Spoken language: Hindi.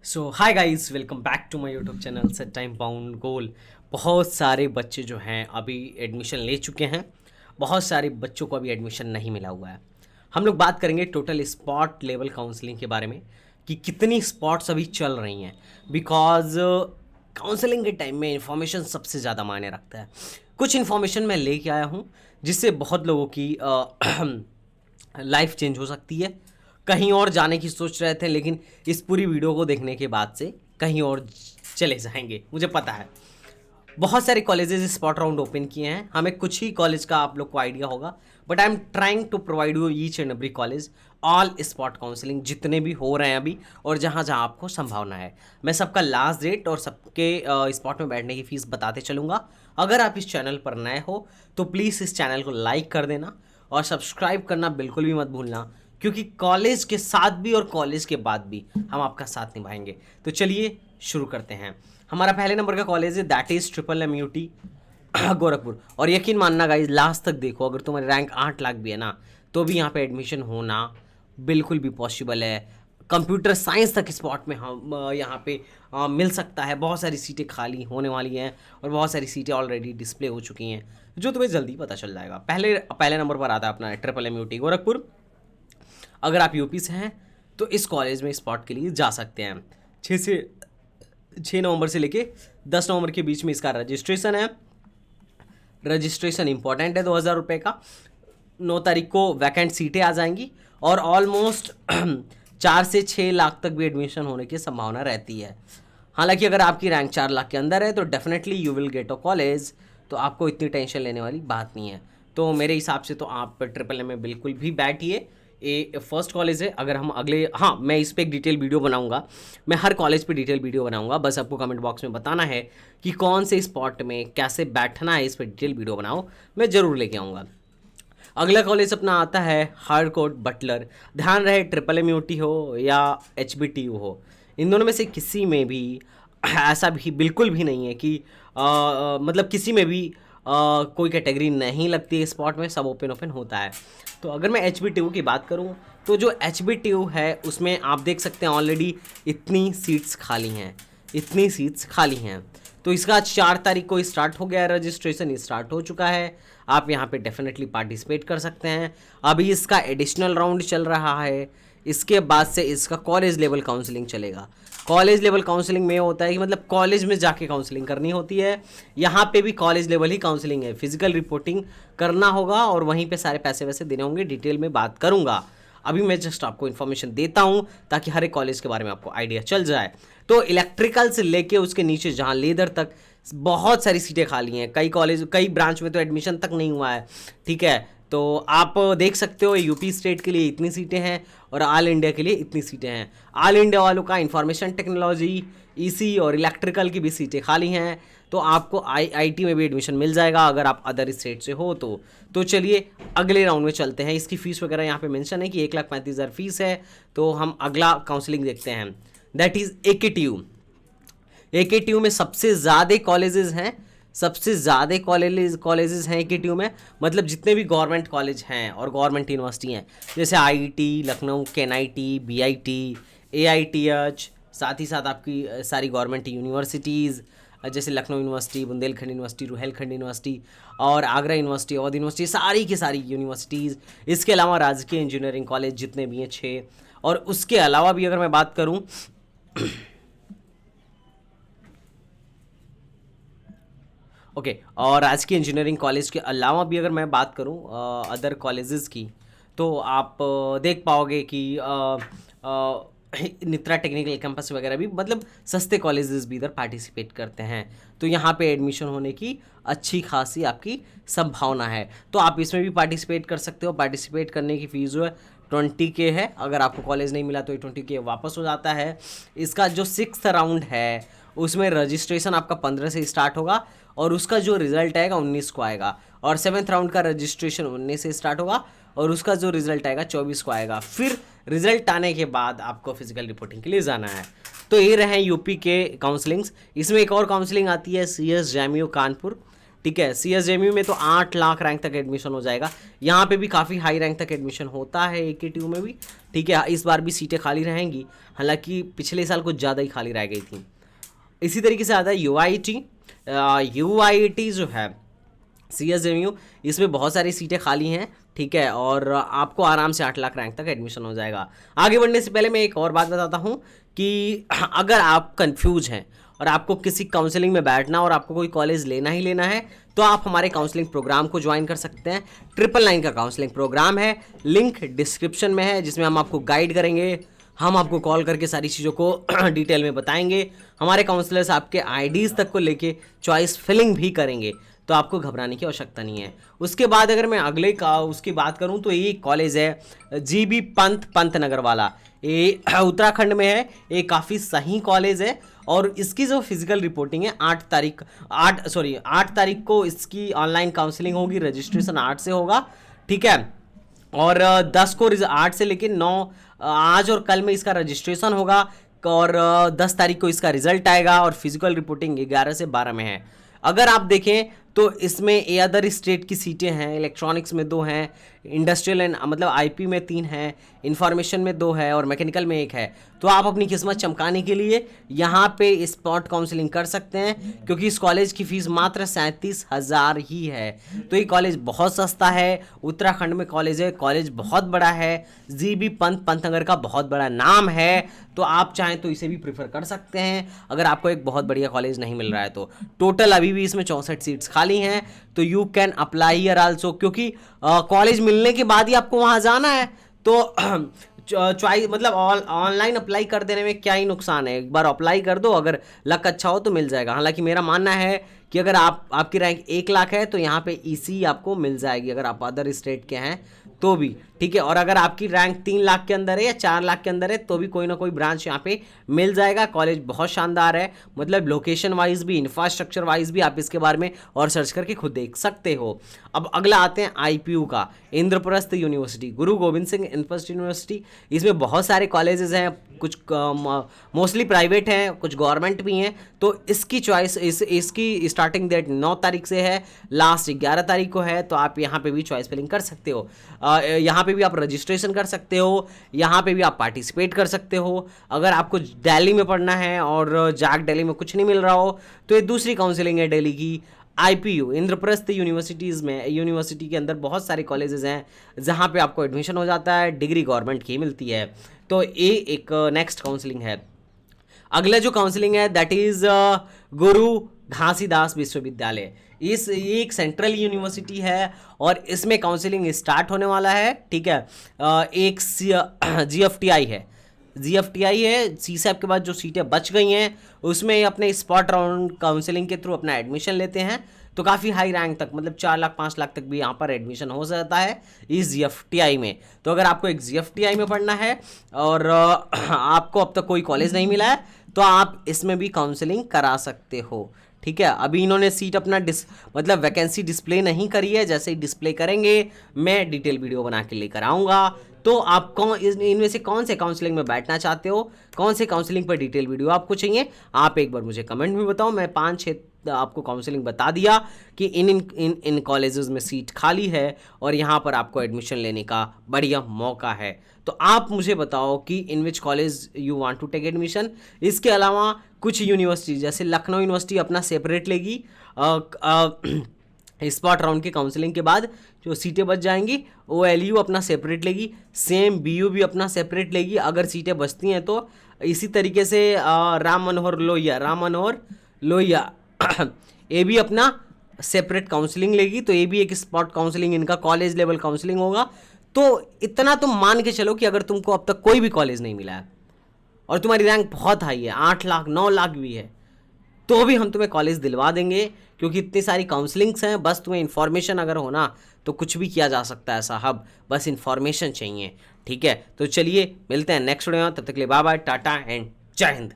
So hi guys, welcome back to my YouTube channel set time bound goal. बहुत सारे बच्चे जो हैं अभी एडमिशन ले चुके हैं। बहुत सारे बच्चों को अभी एडमिशन नहीं मिला हुआ है। हम लोग बात करेंगे टोटल स्पॉट लेवल काउंसलिंग के बारे में कि कितनी स्पॉट्स अभी चल रही हैं। बिकॉज काउंसलिंग के टाइम में इंफॉर्मेशन सबसे ज़्यादा मायने रखता है। कुछ इन्फॉर्मेशन मैं लेके आया हूँ जिससे बहुत लोगों की लाइफ चेंज हो सकती है। कहीं और जाने की सोच रहे थे लेकिन इस पूरी वीडियो को देखने के बाद से कहीं और चले जाएंगे, मुझे पता है। बहुत सारे कॉलेजेस स्पॉट राउंड ओपन किए हैं। हमें कुछ ही कॉलेज का आप लोग को आइडिया होगा, but I am trying to provide you each and every college all spot counselling जितने भी हो रहे हैं अभी, और जहाँ जहाँ आपको संभावना है। मैं सबका लास्ट डेट और सबके स्पॉट में बैठने की फ़ीस बताते चलूँगा। अगर आप इस चैनल पर नए हो तो प्लीज़ इस चैनल को लाइक कर देना और सब्सक्राइब करना बिल्कुल भी मत भूलना, क्योंकि कॉलेज के साथ भी और कॉलेज के बाद भी हम आपका साथ निभाएंगे। तो चलिए शुरू करते हैं। हमारा पहले नंबर का कॉलेज है, दैट इज़ MMUT गोरखपुर। और यकीन मानना गाइज, लास्ट तक देखो, अगर तुम्हारी रैंक 8 लाख भी है ना तो भी यहाँ पे एडमिशन होना बिल्कुल भी पॉसिबल है। कंप्यूटर साइंस तक स्पॉट में हम यहाँ पे मिल सकता है। बहुत सारी सीटें खाली होने वाली हैं और बहुत सारी सीटें ऑलरेडी डिस्प्ले हो चुकी हैं, जो तुम्हें जल्दी पता चल जाएगा। पहले नंबर पर आता है अपना MMUT गोरखपुर। अगर आप यूपी से हैं तो इस कॉलेज में स्पॉट के लिए जा सकते हैं। 6 नवंबर से लेके 10 नवंबर के बीच में इसका रजिस्ट्रेशन है। रजिस्ट्रेशन इंपॉर्टेंट है, 2,000 रुपये का। 9 तारीख को वैकेंट सीटें आ जाएंगी और ऑलमोस्ट 4 से 6 लाख तक भी एडमिशन होने की संभावना रहती है। हालांकि अगर आपकी रैंक 4 लाख के अंदर है तो definitely you will get a college, तो आपको इतनी टेंशन लेने वाली बात नहीं है। तो मेरे हिसाब से तो आप MMM में बिल्कुल भी बैठिए। ये फर्स्ट कॉलेज है। अगर हम मैं इस पर एक डिटेल वीडियो बनाऊंगा। मैं हर कॉलेज पे डिटेल वीडियो बनाऊंगा। बस आपको कमेंट बॉक्स में बताना है कि कौन से स्पॉट में कैसे बैठना है, इस पर डिटेल वीडियो बनाओ, मैं ज़रूर लेके आऊँगा। अगला कॉलेज अपना आता है हार्डकोट बटलर। ध्यान रहे MMUT हो या HBTU हो, इन दोनों में से किसी में भी ऐसा भी बिल्कुल भी नहीं है कि मतलब किसी में भी कोई कैटेगरी नहीं लगती है स्पॉट में, सब ओपन ओपन होता है। तो अगर मैं HBTU की बात करूं तो जो HBTU है उसमें आप देख सकते हैं ऑलरेडी इतनी सीट्स खाली हैं, इतनी सीट्स खाली हैं। तो इसका 4 तारीख को स्टार्ट हो गया है, रजिस्ट्रेशन स्टार्ट हो चुका है। आप यहाँ पे डेफिनेटली पार्टिसिपेट कर सकते हैं। अभी इसका एडिशनल राउंड चल रहा है। इसके बाद से इसका कॉलेज लेवल काउंसलिंग चलेगा। कॉलेज लेवल काउंसलिंग में होता है कि मतलब कॉलेज में जाके काउंसलिंग करनी होती है। यहाँ पे भी कॉलेज लेवल ही काउंसलिंग है, फिजिकल रिपोर्टिंग करना होगा और वहीं पे सारे पैसे वैसे देने होंगे। डिटेल में बात करूँगा, अभी मैं जस्ट आपको इन्फॉर्मेशन देता हूँ ताकि हर एक कॉलेज के बारे में आपको आइडिया चल जाए। तो इलेक्ट्रिकल से लेके उसके नीचे जहाँ लेदर तक बहुत सारी सीटें खाली हैं। कई ब्रांच में तो एडमिशन तक नहीं हुआ है, ठीक है। तो आप देख सकते हो यूपी स्टेट के लिए इतनी सीटें हैं और ऑल इंडिया के लिए इतनी सीटें हैं। ऑल इंडिया वालों का इंफॉर्मेशन टेक्नोलॉजी, ईसी और इलेक्ट्रिकल की भी सीटें खाली हैं। तो आपको आईटी में भी एडमिशन मिल जाएगा अगर आप अदर स्टेट से हो तो चलिए अगले राउंड में चलते हैं। इसकी फ़ीस वगैरह यहाँ पे मेंशन है कि 1,35,000 फीस है। तो हम अगला काउंसलिंग देखते हैं, दैट इज़ AKTU में सबसे ज़्यादा कॉलेजेस हैं। सबसे ज़्यादा कॉलेजेस हैं AKTU में, मतलब जितने भी गवर्नमेंट कॉलेज हैं और गवर्नमेंट यूनिवर्सिटी हैं, जैसे IIT Lucknow, KNIT, BIT, AITH, साथ ही साथ आपकी सारी गवर्नमेंट यूनिवर्सिटीज़ जैसे Lucknow university, Bundelkhand university, Rohilkhand university और आगरा यूनिवर्सिटी, अवध यूनिवर्सिटी, सारी की सारी यूनिवर्सिटीज़। इसके अलावा राजकीय इंजीनियरिंग कॉलेज जितने भी हैं 6। और उसके अलावा भी अगर मैं बात करूँ ओके और राजकीय इंजीनियरिंग कॉलेज के अलावा भी अगर मैं बात करूं अदर कॉलेजेस की, तो आप देख पाओगे कि नित्रा टेक्निकल कैंपस वगैरह भी, मतलब सस्ते कॉलेजेस भी इधर पार्टिसिपेट करते हैं। तो यहाँ पे एडमिशन होने की अच्छी खासी आपकी संभावना है। तो आप इसमें भी पार्टिसिपेट कर सकते हो। पार्टिसिपेट करने की फ़ीस जो है 20K है। अगर आपको कॉलेज नहीं मिला तो ये 20K वापस हो जाता है। इसका जो 6th राउंड है उसमें रजिस्ट्रेशन आपका 15 से स्टार्ट होगा और उसका जो रिजल्ट आएगा 19 को आएगा। और 7th राउंड का रजिस्ट्रेशन 19 से स्टार्ट होगा और उसका जो रिजल्ट आएगा 24 को आएगा। फिर रिजल्ट आने के बाद आपको फिजिकल रिपोर्टिंग के लिए जाना है। तो ये रहे यूपी के काउंसलिंग्स। इसमें एक और काउंसलिंग आती है CS JAMU कानपुर। ठीक है। CSJMU में तो 8 लाख रैंक तक एडमिशन हो जाएगा। यहाँ पे भी काफ़ी हाई रैंक तक एडमिशन होता है AKTU में भी, ठीक है। इस बार भी सीटें खाली रहेंगी, हालांकि पिछले साल कुछ ज़्यादा ही खाली रह गई थी। इसी तरीके से आता है UIT जो है CSJMU, इसमें बहुत सारी सीटें खाली हैं, ठीक है, और आपको आराम से 8 लाख रैंक तक एडमिशन हो जाएगा। आगे बढ़ने से पहले मैं एक और बात बताता हूँ कि अगर आप कंफ्यूज हैं और आपको किसी काउंसलिंग में बैठना और आपको कोई कॉलेज लेना ही लेना है, तो आप हमारे काउंसलिंग प्रोग्राम को ज्वाइन कर सकते हैं। 999 का काउंसलिंग प्रोग्राम है, लिंक डिस्क्रिप्शन में है, जिसमें हम आपको गाइड करेंगे, हम आपको कॉल करके सारी चीज़ों को डिटेल में बताएंगे। हमारे काउंसलर्स आपके IDs तक को लेके चॉइस फिलिंग भी करेंगे, तो आपको घबराने की आवश्यकता नहीं है। उसके बाद अगर मैं अगले का उसकी बात करूं तो ये कॉलेज है GB पंत नगर वाला, ये उत्तराखंड में है। ये काफ़ी सही कॉलेज है और इसकी जो फिजिकल रिपोर्टिंग है 8 तारीख को इसकी ऑनलाइन काउंसलिंग होगी, रजिस्ट्रेशन 8 से होगा, ठीक है। और 10 को 8 से लेकिन 9 आज और कल में इसका रजिस्ट्रेशन होगा और 10 तारीख को इसका रिजल्ट आएगा और फिजिकल रिपोर्टिंग 11 से 12 में है। अगर आप देखें तो इसमें ए अदर स्टेट की सीटें हैं, इलेक्ट्रॉनिक्स में 2 हैं, इंडस्ट्रियल एंड मतलब IP में 3 हैं, इंफॉर्मेशन में 2 है और मैकेनिकल में 1 है। तो आप अपनी किस्मत चमकाने के लिए यहाँ पे स्पॉट काउंसलिंग कर सकते हैं, क्योंकि इस कॉलेज की फ़ीस मात्र 37,000 ही है। तो ये कॉलेज बहुत सस्ता है, उत्तराखंड में कॉलेज है, कॉलेज बहुत बड़ा है, GB पंतनगर का बहुत बड़ा नाम है, तो आप चाहें तो इसे भी प्रीफर कर सकते हैं अगर आपको एक बहुत बढ़िया कॉलेज नहीं मिल रहा है तो। टोटल अभी भी इसमें 64 सीट्स खाली हैं, तो you can apply here also, क्योंकि कॉलेज मिलने के बाद ही आपको वहाँ जाना है, तो चॉइस मतलब ऑनलाइन अप्लाई कर देने में क्या ही नुकसान है। एक बार अप्लाई कर दो, अगर लक अच्छा हो तो मिल जाएगा। हालांकि मेरा मानना है कि अगर आपकी रैंक 1 लाख है तो यहाँ पे EC आपको मिल जाएगी, अगर आप अदर स्टेट के हैं तो भी, ठीक है। और अगर आपकी रैंक 3 लाख के अंदर है या 4 लाख के अंदर है तो भी कोई ना कोई ब्रांच यहाँ पे मिल जाएगा। कॉलेज बहुत शानदार है, मतलब लोकेशन वाइज भी, इंफ्रास्ट्रक्चर वाइज भी, आप इसके बारे में और सर्च करके खुद देख सकते हो। अब अगला आते हैं IPU का, इंद्रप्रस्थ यूनिवर्सिटी, गुरु गोविंद सिंह इंद्रप्रस्थ यूनिवर्सिटी। इसमें बहुत सारे कॉलेजेस हैं, कुछ मोस्टली प्राइवेट हैं, कुछ गवर्नमेंट भी हैं। तो इसकी चॉइस इसकी स्टार्टिंग डेट 9 तारीख से है, लास्ट 11 तारीख को है, तो आप यहाँ पे भी चॉइस फिलिंग कर सकते हो। यहाँ पे भी आप रजिस्ट्रेशन कर सकते हो, यहाँ पे भी आप पार्टिसिपेट कर सकते हो। अगर आपको दिल्ली में पढ़ना है और दिल्ली में कुछ नहीं मिल रहा हो तो ये दूसरी काउंसलिंग है दिल्ली की, IPU इंद्रप्रस्थ यूनिवर्सिटी के अंदर बहुत सारे कॉलेजेस हैं जहाँ पे आपको एडमिशन हो जाता है, डिग्री गवर्नमेंट की मिलती है। तो ये एक नेक्स्ट काउंसलिंग है। अगला जो काउंसलिंग है दैट इज़ गुरु घासीदास विश्वविद्यालय। ये एक सेंट्रल यूनिवर्सिटी है और इसमें काउंसलिंग स्टार्ट होने वाला है, ठीक है। एक GFTI है, CSAP के बाद जो सीटें बच गई हैं उसमें अपने स्पॉट राउंड काउंसलिंग के थ्रू अपना एडमिशन लेते हैं, तो काफ़ी हाई रैंक तक, मतलब 4 लाख 5 लाख तक भी यहाँ पर एडमिशन हो जाता है इस GFTI में। तो अगर आपको एक GFTI में पढ़ना है और आपको अब तक कोई कॉलेज नहीं मिला है तो आप इसमें भी काउंसलिंग करा सकते हो, ठीक है। अभी इन्होंने सीट अपना मतलब वैकेंसी डिस्प्ले नहीं करी है, जैसे ही डिस्प्ले करेंगे मैं डिटेल वीडियो बना के लेकर आऊँगा। तो आप इनमें से कौन से काउंसलिंग में बैठना चाहते हो, कौन से काउंसलिंग पर डिटेल वीडियो आपको चाहिए, आप एक बार मुझे कमेंट में बताओ। मैं 5-6 आपको काउंसलिंग बता दिया कि इन कॉलेजेस में सीट खाली है और यहाँ पर आपको एडमिशन लेने का बढ़िया मौका है। तो आप मुझे बताओ कि in which college you want to take admission. इसके अलावा कुछ यूनिवर्सिटी जैसे लखनऊ यूनिवर्सिटी अपना सेपरेट लेगी, स्पॉट राउंड के काउंसलिंग के बाद जो सीटें बच जाएंगी, OLU अपना सेपरेट लेगी, सेम BU भी अपना सेपरेट लेगी अगर सीटें बचती हैं तो। इसी तरीके से राम मनोहर लोहिया ये भी अपना सेपरेट काउंसलिंग लेगी, तो ये भी एक स्पॉट काउंसलिंग, इनका कॉलेज लेवल काउंसलिंग होगा। तो इतना तुम मान के चलो कि अगर तुमको अब तक कोई भी कॉलेज नहीं मिला है और तुम्हारी रैंक बहुत हाई है, 8 लाख 9 लाख भी है, तो भी हम तुम्हें कॉलेज दिलवा देंगे, क्योंकि इतनी सारी काउंसलिंग्स हैं। बस तुम्हें इन्फॉर्मेशन अगर होना तो कुछ भी किया जा सकता है साहब, बस इन्फॉर्मेशन चाहिए, ठीक है। तो चलिए मिलते हैं नेक्स्ट वीडियो में, तब तक के लिए बाय बाय, टाटा एंड जय हिंद।